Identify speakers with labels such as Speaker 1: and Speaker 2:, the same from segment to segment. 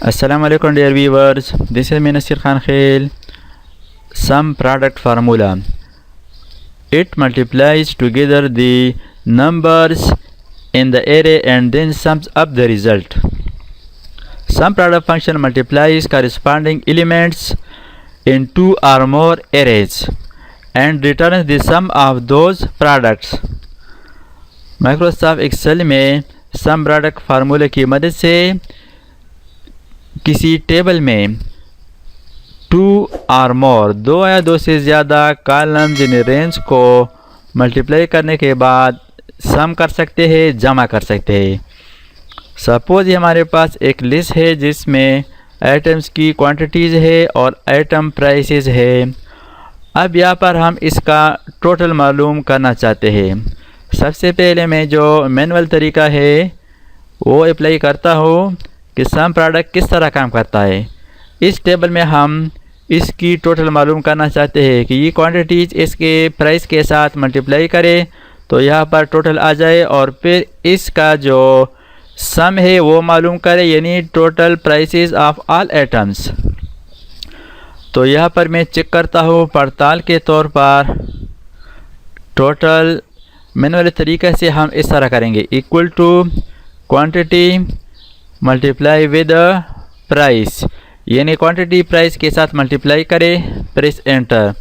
Speaker 1: Assalamu alaikum dear viewers, this is me Nasir Khan Khail. Sum product formula. It multiplies together the numbers in the array and then sums up the result. Sum product function multiplies corresponding elements in two or more arrays and returns the sum of those products. Microsoft Excel में sum product फार्मूले की मदद से किसी table में to और मोर दो या दो से ज़्यादा कॉलम्स यानी रेंज को मल्टीप्लाई करने के बाद सम कर सकते हैं, जमा कर सकते हैं। सपोज हमारे पास एक लिस्ट है जिसमें आइटम्स की क्वांटिटीज़ है और आइटम प्राइसेस है। अब यहाँ पर हम इसका टोटल मालूम करना चाहते हैं। सबसे पहले मैं जो मैनुअल तरीका है वो अप्लाई करता हूँ कि सम प्रोडक्ट किस तरह काम करता है। इस टेबल में हम इसकी टोटल मालूम करना चाहते हैं कि ये क्वांटिटीज़ इसके प्राइस के साथ मल्टीप्लाई करें तो यहाँ पर टोटल आ जाए और फिर इसका जो सम है वो मालूम करें, यानी total prices of all items. तो यहाँ पर मैं चेक करता हूँ पड़ताल के तौर पर। टोटल मैनुअल तरीके से हम इस तरह करेंगे, equal to quantity multiply with price, यानी क्वांटिटी प्राइस के साथ मल्टीप्लाई करें, प्रेस एंटर।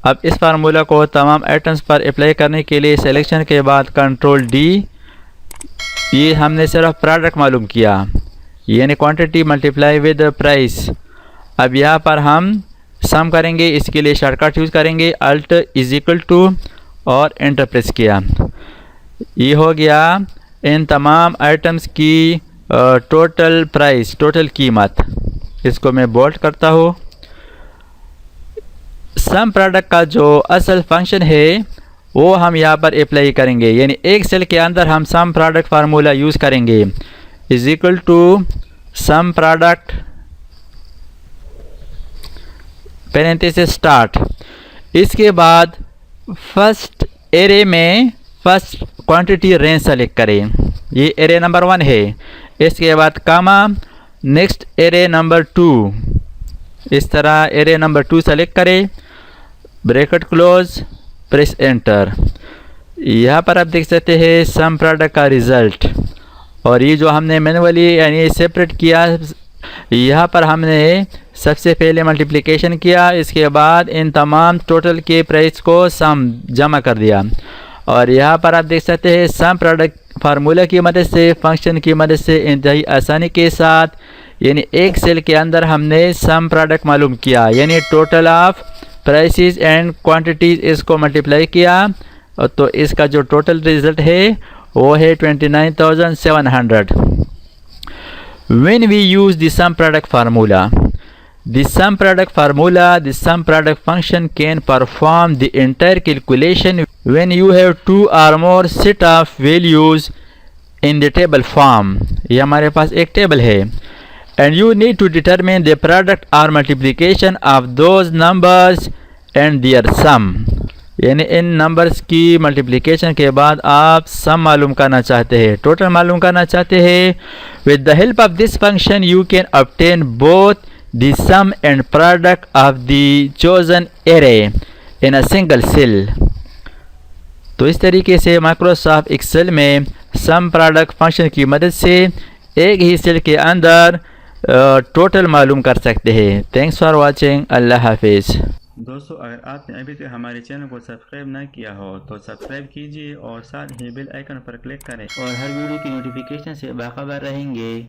Speaker 1: अब इस फार्मूला को तमाम आइटम्स पर अप्लाई करने के लिए सिलेक्शन के बाद कंट्रोल डी, ये हमने सिर्फ प्रोडक्ट मालूम किया, यानी क्वांटिटी मल्टीप्लाई विद प्राइस। अब यहाँ पर हम सम करेंगे, इसके लिए शॉर्टकट यूज़ करेंगे, अल्ट इज इक्वल टू और एंटर प्रेस किया। ये हो गया इन तमाम आइटम्स की टोटल प्राइस, टोटल कीमत। इसको मैं बोल्ड करता हूँ। सम प्रोडक्ट का जो असल फंक्शन है वो हम यहाँ पर अप्लाई करेंगे, यानी एक सेल के अंदर हम सम प्रोडक्ट फार्मूला यूज़ करेंगे, is equal to sum product parenthesis start. इसके बाद फर्स्ट एरे में फर्स्ट क्वांटिटी रेंज सेलेक्ट करें, ये एरे नंबर 1 है। इसके बाद कामा, नेक्स्ट एरे नंबर 2, इस तरह एरे नंबर 2 सेलेक्ट करें, ब्रैकेट क्लोज, प्रेस एंटर। यहाँ पर आप देख सकते हैं सम प्रोडक्ट का रिज़ल्ट। और ये जो हमने मैनुअली यानी सेपरेट किया, यहाँ पर हमने सबसे पहले मल्टीप्लिकेशन किया, इसके बाद इन तमाम टोटल के प्राइस को सम जमा कर दिया। और यहाँ पर आप देख सकते हैं सम प्रोडक्ट फार्मूला की मदद से, फंक्शन की मदद से इंतहाई आसानी के साथ, यानी एक सेल के अंदर हमने सम प्रोडक्ट मालूम किया, यानी total of prices and quantities इसको मल्टीप्लाई किया। और तो इसका जो टोटल रिज़ल्ट है वो है 29,700। When we use the sum product formula, the sum product function can perform the entire calculation when you have two or more set of values in the table form। ये हमारे पास एक table है and you need to determine the product or multiplication of those numbers and their sum, यानी इन numbers की multiplication के बाद आप सम मालूम करना चाहते हैं, टोटल मालूम करना चाहते हैं। With the help of this function you can obtain both the sum and product of the chosen array in a single cell. तो इस तरीके से माइक्रोसॉफ्ट एक्सेल में सम प्रोडक्ट फंक्शन की मदद से एक ही सेल के अंदर टोटल मालूम कर सकते हैं। Thanks for watching. अल्लाह हाफिज़।
Speaker 2: दोस्तों, अगर आपने अभी तक हमारे चैनल को सब्सक्राइब ना किया हो तो सब्सक्राइब कीजिए और साथ ही बेल आइकन पर क्लिक करें और हर वीडियो की नोटिफिकेशन से बाखबर रहेंगे।